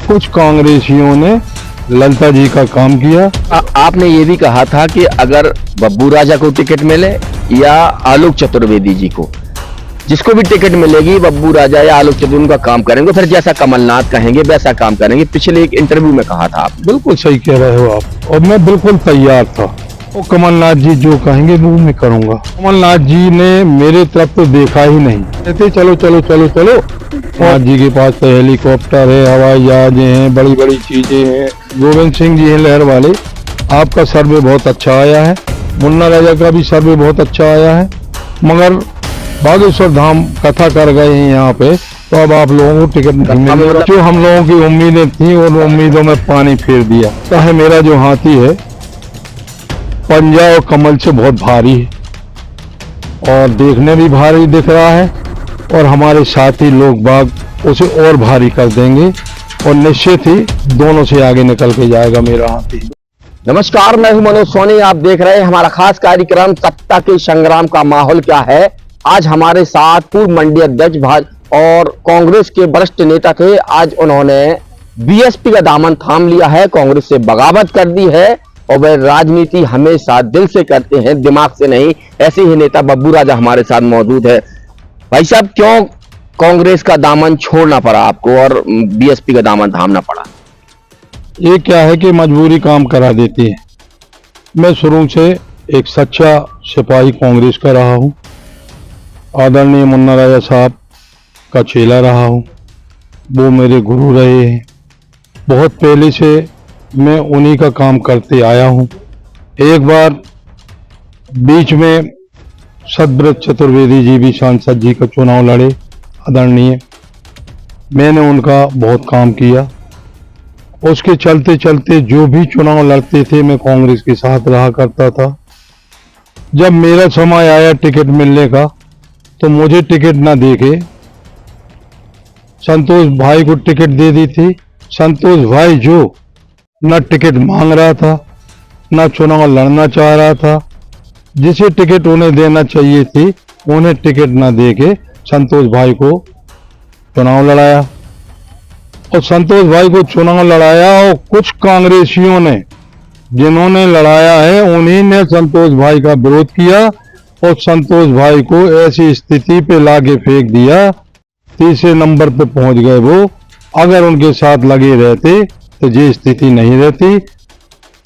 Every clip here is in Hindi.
कुछ कांग्रेसियों ने ललिता जी का काम किया। आपने ये भी कहा था कि अगर बब्बू राजा को टिकट मिले या आलोक चतुर्वेदी जी को, जिसको भी टिकट मिलेगी बब्बू राजा या आलोक चतुर्वेदी उनका काम करेंगे, फिर जैसा कमलनाथ कहेंगे वैसा काम करेंगे। पिछले एक इंटरव्यू में कहा था आप। बिल्कुल सही कह रहे हो आप, और मैं बिल्कुल तैयार था। वो कमलनाथ जी जो कहेंगे वो मैं करूंगा। कमलनाथ जी ने मेरे तरफ तो देखा ही नहीं, कहते चलो चलो चलो चलो। कमलनाथ जी के पास तो हेलीकॉप्टर है, हवाई जहाज हैं, बड़ी बड़ी चीजें हैं। गोविंद सिंह जी हैं लहर वाले, आपका सर्वे बहुत अच्छा आया है। मुन्ना राजा का भी सर्वे बहुत अच्छा आया है, मगर बागेश्वर धाम कथा कर गए हैं यहाँ पे, तो अब आप लोगों को टिकट नहीं मिलेगा। जो हम लोगों की उम्मीदें थी उन उम्मीदों में पानी फेर दिया। चाहे मेरा जो हाथी है पंजा और कमल से बहुत भारी है और देखने भी भारी दिख रहा है, और हमारे साथी लोग बाग उसे और भारी कर देंगे, और निश्चित ही दोनों से आगे निकल के जाएगा मेरा हाथी। नमस्कार, मैं हूं मनोज सोनी। आप देख रहे हैं हमारा खास कार्यक्रम सत्ता के संग्राम का माहौल क्या है। आज हमारे साथ पूर्व मंडी अध्यक्ष भाजपा और कांग्रेस के वरिष्ठ नेता थे। आज उन्होंने बीएसपी का दामन थाम लिया है, कांग्रेस से बगावत कर दी है, और वह राजनीति हमेशा दिल से करते हैं, दिमाग से नहीं। ऐसे ही नेता बब्बू राजा हमारे साथ मौजूद है। भाई साहब, क्यों कांग्रेस का दामन छोड़ना पड़ा आपको और बीएसपी का दामन थामना पड़ा? ये क्या है कि मजबूरी काम करा देती है। मैं शुरू से एक सच्चा सिपाही कांग्रेस का रहा हूँ, आदरणीय मुन्ना राजा साहब का चेला रहा हूँ, वो मेरे गुरु रहे हैं। बहुत पहले से मैं उन्हीं का काम करते आया हूँ। एक बार बीच में सतव्रत चतुर्वेदी जी भी सांसद जी का चुनाव लड़े आदरणीय, मैंने उनका बहुत काम किया। उसके चलते चलते जो भी चुनाव लड़ते थे मैं कांग्रेस के साथ रहा करता था। जब मेरा समय आया टिकट मिलने का, तो मुझे टिकट ना देके संतोष भाई को टिकट दे दी थी। संतोष भाई जो न टिकट मांग रहा था, न चुनाव लड़ना चाह रहा था, जिसे टिकट उन्हें देना चाहिए थी उन्हें टिकट न देके संतोष भाई को चुनाव लड़ाया। और संतोष भाई को चुनाव लड़ाया, और कुछ कांग्रेसियों ने जिन्होंने लड़ाया है उन्हीं ने संतोष भाई का विरोध किया, और संतोष भाई को ऐसी स्थिति पे लाके फेंक दिया, तीसरे नंबर पे पहुंच गए वो। अगर उनके साथ लगे रहते तो ये स्थिति नहीं रहती।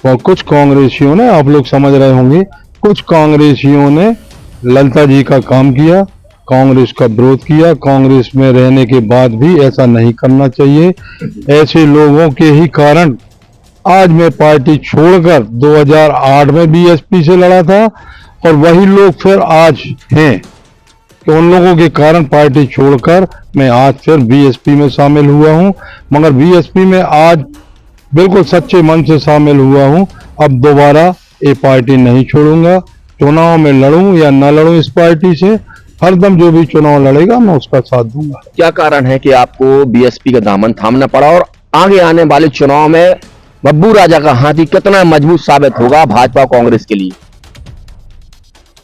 और कुछ कांग्रेसियों ने, आप लोग समझ रहे होंगे, कुछ कांग्रेसियों ने ललिता जी का काम किया, कांग्रेस का विरोध किया। कांग्रेस में रहने के बाद भी ऐसा नहीं करना चाहिए। ऐसे लोगों के ही कारण आज मैं पार्टी छोड़कर 2008 में बीएसपी से लड़ा था, और वही लोग फिर आज हैं कि उन लोगों के कारण पार्टी छोड़कर मैं आज फिर बीएसपी में शामिल हुआ हूं। मगर बीएसपी में आज बिल्कुल सच्चे मन से शामिल हुआ हूं। अब दोबारा ये पार्टी नहीं छोड़ूंगा। चुनाव में लड़ूं या न लड़ूं इस पार्टी से, हरदम जो भी चुनाव लड़ेगा मैं उसका साथ दूंगा। क्या कारण है कि आपको बीएसपी का दामन थामना पड़ा, और आगे आने वाले चुनाव में बब्बू राजा का हाथी कितना मजबूत साबित होगा भाजपा कांग्रेस के लिए?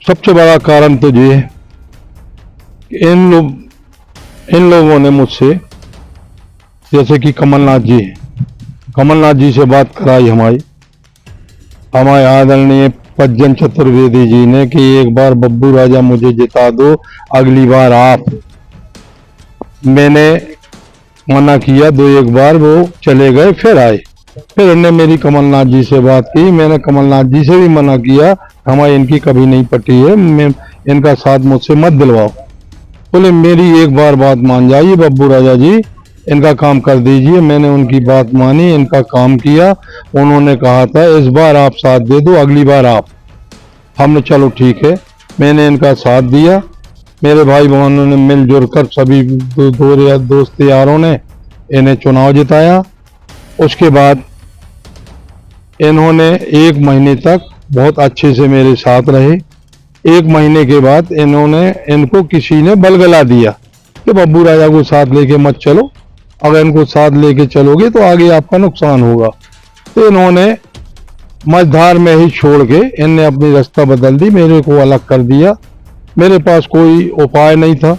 सबसे बड़ा कारण तो ये है कि इन लोगों ने मुझसे, जैसे कि कमलनाथ जी से बात कराई हमारे आदरणीय पज्जन चतुर्वेदी जी ने कि एक बार बब्बू राजा मुझे जिता दो, अगली बार आप। मैंने मना किया, दो एक बार वो चले गए, फिर आए। फिर उन्होंने मेरी कमलनाथ जी से बात की, मैंने कमलनाथ जी से भी मना किया, हमारी इनकी कभी नहीं पटी है, मैं इनका साथ मुझसे मत दिलवाओ। बोले मेरी एक बार बात मान जाइए बब्बू राजा जी, इनका काम कर दीजिए। मैंने उनकी बात मानी, इनका काम किया। उन्होंने कहा था इस बार आप साथ दे दो, अगली बार आप। हमने चलो ठीक है, मैंने इनका साथ दिया। मेरे भाई बहनों ने मिलजुल कर, सभी दोस्त यारों ने इन्हें चुनाव जिताया। उसके बाद इन्होंने 1 महीने तक बहुत अच्छे से मेरे साथ रहे। 1 महीने के बाद इनको किसी ने बलगला दिया कि बब्बू राजा को साथ लेके मत चलो, अगर इनको साथ लेके चलोगे तो आगे आपका नुकसान होगा। तो इन्होंने मझधार में ही छोड़ के इनने अपनी रास्ता बदल दी, मेरे को अलग कर दिया। मेरे पास कोई उपाय नहीं था,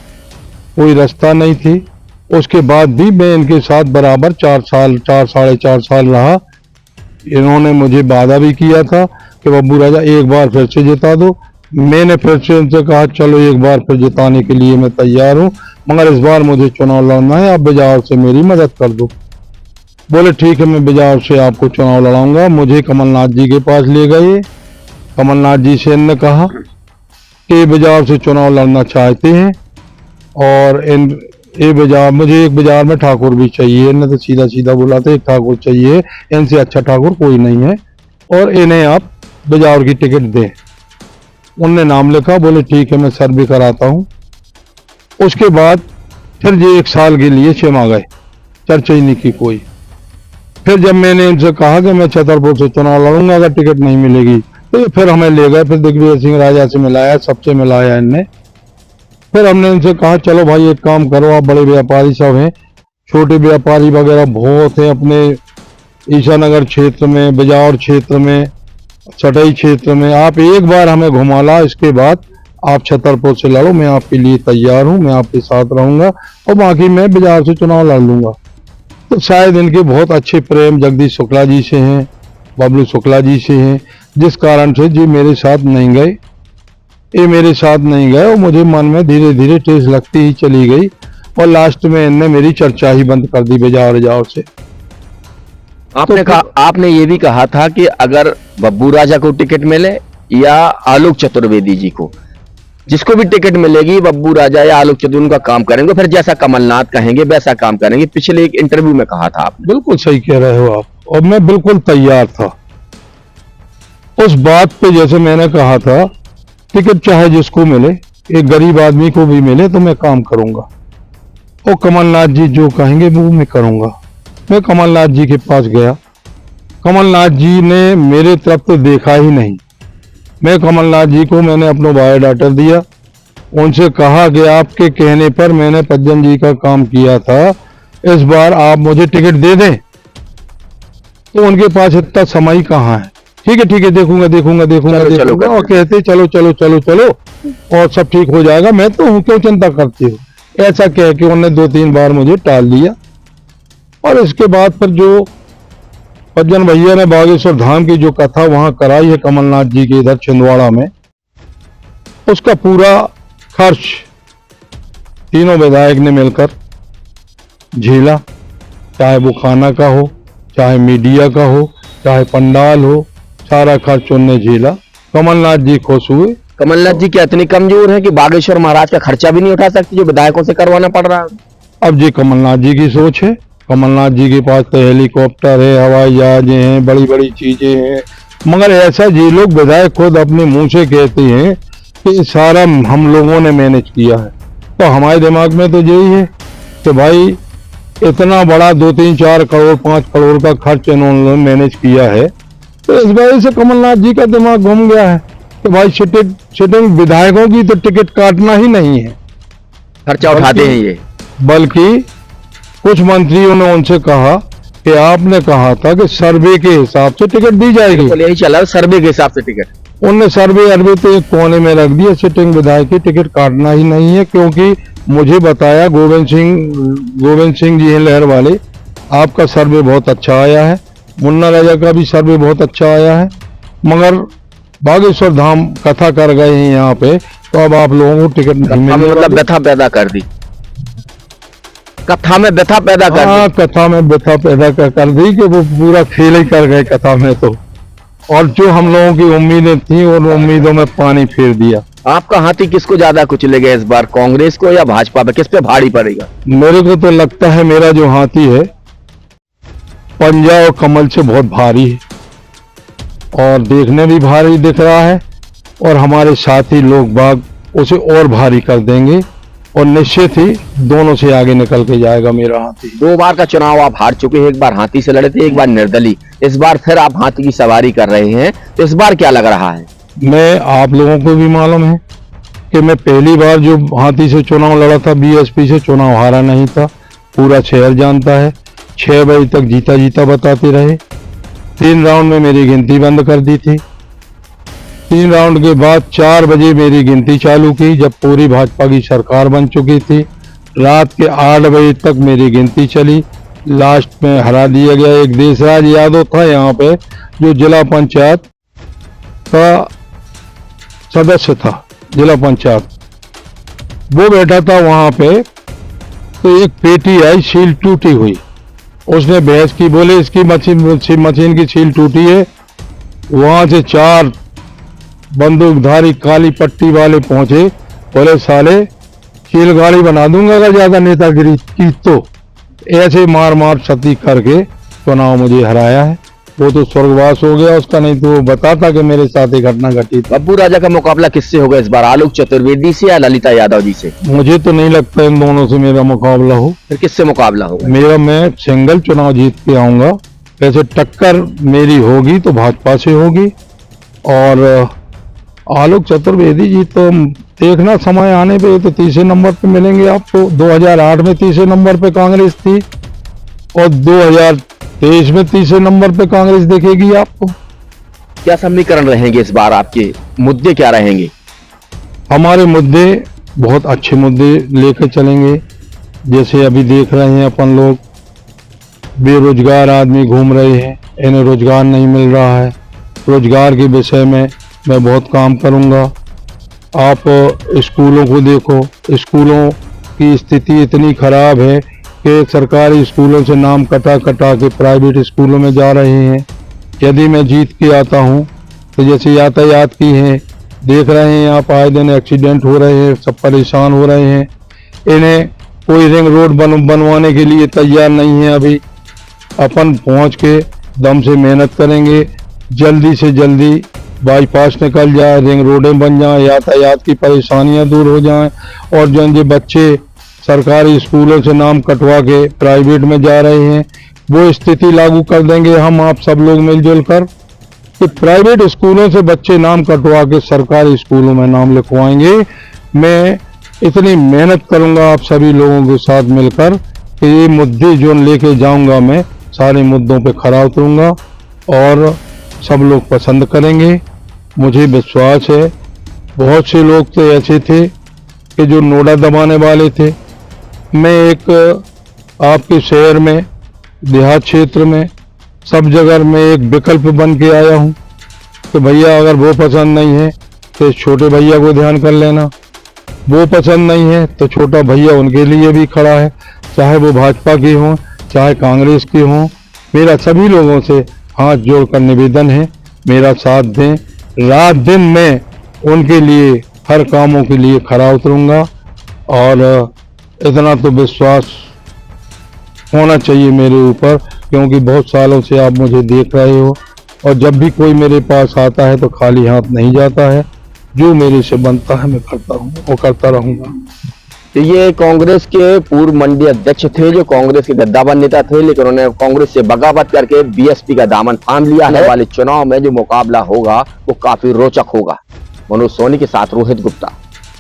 कोई रास्ता नहीं थी। उसके बाद भी मैं इनके साथ बराबर 4 साढ़े 4 साल रहा। इन्होंने मुझे वादा भी किया था कि बब्बू राजा एक बार फिर से जिता दो। मैंने फिर से उनसे कहा चलो एक बार फिर जिताने के लिए मैं तैयार हूँ, मगर इस बार मुझे चुनाव लड़ना है, आप बिजावर से मेरी मदद कर दो। बोले ठीक है, मैं बिजावर से आपको चुनाव लड़ाऊंगा। मुझे कमलनाथ जी के पास ले गए। कमलनाथ जी से इनने कहा कि बिजावर से चुनाव लड़ना चाहते हैं और मुझे एक बाजार में ठाकुर भी चाहिए। इन्हें तो सीधा सीधा बोला था एक ठाकुर चाहिए, इनसे अच्छा ठाकुर कोई नहीं है और इन्हें आप बिजावर की टिकट दें। उनने नाम लिखा। बोले ठीक है, मैं सर्वे कराता हूँ। उसके बाद फिर ये 1 साल के लिए क्षमा गए, चर्चा ही नहीं की कोई। फिर जब मैंने इनसे कहा कि मैं छतरपुर से चुनाव लड़ूंगा अगर टिकट नहीं मिलेगी, तो ये फिर हमें ले गए। फिर दिग्विजय सिंह राजा से मिलाया, सबसे मिलाया इनने। फिर हमने इनसे कहा चलो भाई एक काम करो, आप बड़े व्यापारी सब हैं, छोटे व्यापारी वगैरह बहुत हैं अपने ईसानगर क्षेत्र में, बिजावर क्षेत्र में, चटई क्षेत्र में, आप एक बार हमें घुमा ला, इसके बाद आप छतरपुर से लड़ो, मैं आपके लिए तैयार हूं, मैं आपके साथ रहूंगा और बाकी मैं बिजावर से चुनाव लड़ लूंगा। तो शायद इनके बहुत अच्छे प्रेम जगदीश शुक्ला जी से हैं, बबलू शुक्ला जी से हैं, जिस कारण से जी मेरे साथ नहीं गए। ये मेरे साथ नहीं गए और मुझे मन में धीरे धीरे ठेस लगती ही चली गई और लास्ट में इनने मेरी चर्चा ही बंद कर दी बिजावर से। आपने ये भी कहा था कि अगर बब्बू राजा को टिकट मिले या आलोक चतुर्वेदी जी को, जिसको भी टिकट मिलेगी बब्बू राजा या आलोक चतुर्वेदी उनका काम करेंगे, फिर जैसा कमलनाथ कहेंगे वैसा काम करेंगे। पिछले एक इंटरव्यू में कहा था आपने। बिल्कुल सही कह रहे हो आप, और मैं बिल्कुल तैयार था उस बात पे। जैसे मैंने कहा था टिकट चाहे जिसको मिले, एक गरीब आदमी को भी मिले तो मैं काम करूंगा और कमलनाथ जी जो कहेंगे वो मैं करूंगा। मैं कमलनाथ जी के पास गया, कमलनाथ जी ने मेरे तरफ तो देखा ही नहीं। मैं कमलनाथ जी को मैंने अपना बायोडाटा दिया, उनसे कहा कि आपके कहने पर मैंने पज्जन जी का काम किया था, इस बार आप मुझे टिकट दे दें। तो उनके पास इतना समय कहाँ है, ठीक है देखूंगा और कहते चलो चलो चलो चलो और सब ठीक हो जाएगा, मैं तो हूं, क्यों चिंता करती हो, ऐसा कह के उन्होंने 2-3 बार मुझे टाल दिया। और इसके बाद फिर जो पज्जन भैया ने बागेश्वर धाम की जो कथा वहां कराई है कमलनाथ जी के इधर छिंदवाड़ा में, उसका पूरा खर्च तीनों विधायक ने मिलकर झेला, चाहे वो खाना का हो, चाहे मीडिया का हो, चाहे पंडाल हो, सारा खर्च उनने झेला। कमलनाथ जी खुश हुए। कमलनाथ जी क्या इतनी कमजोर है कि बागेश्वर महाराज का खर्चा भी नहीं उठा सकती जो विधायकों से करवाना पड़ रहा है? अब जी कमलनाथ जी की सोच है, कमलनाथ जी के पास तो हेलीकॉप्टर है, हवाई जहाज हैं, बड़ी बड़ी चीजें हैं, मगर ऐसा जी लोग विधायक खुद अपने मुंह से कहते हैं कि सारा हम लोगों ने मैनेज किया है। तो हमारे दिमाग में तो यही है कि भाई इतना बड़ा 2-3-4 करोड़ 5 करोड़ का खर्च इन्होंने मैनेज किया है, तो इस वजह से कमलनाथ जी का दिमाग घूम गया है कि भाई सिटिंग विधायकों की तो टिकट काटना ही नहीं है, खर्चा उठाते हैं ये। बल्कि कुछ मंत्रियों ने उनसे कहा कि आपने कहा था कि सर्वे के हिसाब से टिकट दी जाएगी, यही चला सर्वे के हिसाब से टिकट। उनने सर्वे तो एक कोने में रख दिया, सिटिंग विधायक की टिकट काटना ही नहीं है। क्योंकि मुझे बताया गोविंद सिंह जी हैं लहर वाले, आपका सर्वे बहुत अच्छा आया है, मुन्ना राजा का भी सर्वे बहुत अच्छा आया है, मगर बागेश्वर धाम कथा कर गए हैं यहाँ पे, तो अब आप लोगों को टिकट नहीं मिलेगा। मतलब व्यथा पैदा कर दी, कथा में व्यथा पैदा कर दी। हाँ, कथा में व्यथा पैदा कर दी कि वो पूरा फेल ही कर गए कथा में तो, और जो हम लोगों की उम्मीदें थी उन उम्मीदों में पानी फेर दिया। आपका हाथी किसको ज्यादा कुचलेगा इस बार, कांग्रेस को या भाजपा पे, किस पे भारी पड़ेगा? मेरे को तो लगता है मेरा जो हाथी है पंजा और कमल से बहुत भारी है और देखने भी भारी दिख रहा है, और हमारे साथी लोग बाग उसे और भारी कर देंगे और निश्चित ही दोनों से आगे निकल के जाएगा मेरा हाथी। 2 बार का चुनाव आप हार चुके हैं, एक बार हाथी से लड़े थे, एक बार निर्दलीय, इस बार फिर आप हाथी की सवारी कर रहे हैं, तो इस बार क्या लग रहा है? मैं आप लोगों को भी मालूम है कि मैं पहली बार जो हाथी से चुनाव लड़ा था बीएसपी से, चुनाव हारा नहीं था, पूरा शहर जानता है। 6 बजे तक जीता बताते रहे, 3 राउंड में मेरी गिनती बंद कर दी थी। 3 राउंड के बाद 4 बजे मेरी गिनती चालू की, जब पूरी भाजपा की सरकार बन चुकी थी, रात के 8 बजे तक मेरी गिनती चली। लास्ट में हरा दिया गया एक देशराज यादव था यहाँ पे, जो जिला पंचायत का सदस्य था, जिला पंचायत, वो बैठा था वहां पे। तो एक पेटी आई, सील टूटी हुई। उसने बहस की, बोले इसकी मशीन की सील टूटी है। वहां से 4 बंदूकधारी काली पट्टी वाले पहुंचे, बोले साले सील गाड़ी बना दूंगा अगर ज्यादा नेतागिरी की तो। ऐसे मार मार क्षति करके चुनाव मुझे हराया है। वो तो स्वर्गवास हो गया उसका, नहीं तो वो बताता कि मेरे साथ ये घटना घटी थी। बब्बू राजा का मुकाबला किससे होगा इस बार, आलोक चतुर्वेदी से या ललिता यादव जी से? मुझे तो नहीं लगता इन दोनों से मेरा मुकाबला हो। फिर किससे मुकाबला होगा? मैं सिंगल चुनाव जीत के आऊंगा। वैसे टक्कर मेरी होगी तो भाजपा से होगी, और आलोक चतुर्वेदी जी तो देखना समय आने पे, तो तीसरे नंबर पे मिलेंगे आपको। 2008 में तीसरे नंबर पे कांग्रेस थी, और 2023 में तीसरे नंबर पे कांग्रेस देखेगी आपको। क्या समीकरण रहेंगे इस बार, आपके मुद्दे क्या रहेंगे? हमारे मुद्दे बहुत अच्छे मुद्दे लेकर चलेंगे। जैसे अभी देख रहे हैं अपन लोग, बेरोजगार आदमी घूम रहे हैं, इन्हें रोजगार नहीं मिल रहा है। रोजगार के विषय में मैं बहुत काम करूंगा। आप स्कूलों को देखो, स्कूलों की स्थिति इतनी खराब है कि सरकारी स्कूलों से नाम कटा कटा के प्राइवेट स्कूलों में जा रहे हैं। यदि मैं जीत के आता हूं तो जैसे यातायात की है, देख रहे हैं आप, आए दिन एक्सीडेंट हो रहे हैं, सब परेशान हो रहे हैं। इन्हें कोई रिंग रोड बनवाने के लिए तैयार नहीं है। अभी अपन पहुंच के दम से मेहनत करेंगे, जल्दी से जल्दी बाईपास निकल जाए, रिंग रोडें बन जाएं, यातायात की परेशानियां दूर हो जाएं, और जो बच्चे सरकारी स्कूलों से नाम कटवा के प्राइवेट में जा रहे हैं, वो स्थिति लागू कर देंगे हम आप सब लोग मिलजुल कर, कि प्राइवेट स्कूलों से बच्चे नाम कटवा के सरकारी स्कूलों में नाम लिखवाएंगे। मैं इतनी मेहनत करूंगा आप सभी लोगों के साथ मिलकर कि ये मुद्दे जो लेके जाऊंगा, मैं सारे मुद्दों पे खरा उतरूंगा और सब लोग पसंद करेंगे। मुझे विश्वास है। बहुत से लोग तो ऐसे थे कि जो नोड़ा दबाने वाले थे। मैं एक आपके शहर में, देहात क्षेत्र में, सब जगह में एक विकल्प बन के आया हूँ कि भैया अगर वो पसंद नहीं है तो छोटे भैया को ध्यान कर लेना, वो पसंद नहीं है तो छोटा भैया उनके लिए भी खड़ा है, चाहे वो भाजपा के हों चाहे कांग्रेस के हों। मेरा सभी लोगों से हाथ जोड़कर निवेदन है, मेरा साथ दें। रात दिन मैं उनके लिए हर कामों के लिए खरा उतरूंगा, और इतना तो विश्वास होना चाहिए मेरे ऊपर, क्योंकि बहुत सालों से आप मुझे देख रहे हो, और जब भी कोई मेरे पास आता है तो खाली हाथ नहीं जाता है। जो मेरे से बनता है मैं करता हूँ और करता रहूंगा। तो ये कांग्रेस के पूर्व मंडी अध्यक्ष थे, जो कांग्रेस के गद्दावर नेता थे, लेकिन उन्होंने कांग्रेस से बगावत करके बीएसपी का दामन थाम लिया है। वाले चुनाव में जो मुकाबला होगा वो काफी रोचक होगा। मनोज सोनी के साथ रोहित गुप्ता,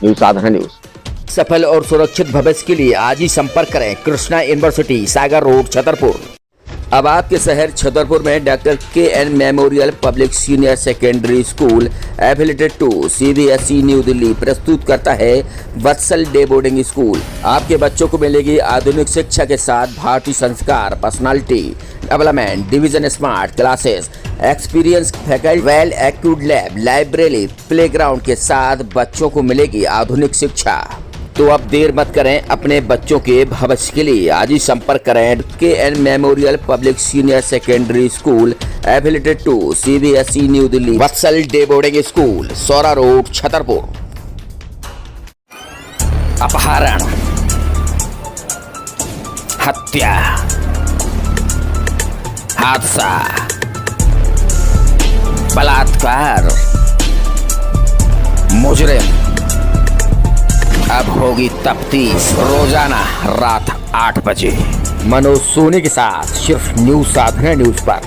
न्यूज़ साधना न्यूज़। सफल और सुरक्षित भविष्य के लिए आज ही संपर्क करें कृष्णा यूनिवर्सिटी, सागर रोड, छतरपुर। अब आपके शहर छतरपुर में doctor K N. Memorial public senior secondary school affiliated to CBSE new Delhi प्रस्तुत करता है वत्सल डे बोर्डिंग स्कूल। आपके बच्चों को मिलेगी आधुनिक शिक्षा के साथ भारतीय संस्कार, personality development, division smart classes, experience faculty, well accrued lab, library, playground के साथ बच्चों को मिलेगी आधुनिक शिक्षा। तो अब देर मत करें, अपने बच्चों के भविष्य के लिए आज ही संपर्क करें K N. Memorial public senior secondary school affiliated to CBSE new Delhi, Vatsal day boarding school, Saura road, Chhatarpur. अपहरण, हत्या, हादसा, बलात्कार, मुजरिम, अब होगी तफ्तीश। रोजाना रात 8 बजे मनोज सोनी के साथ सिर्फ न्यूज़ साधना न्यूज़ पर।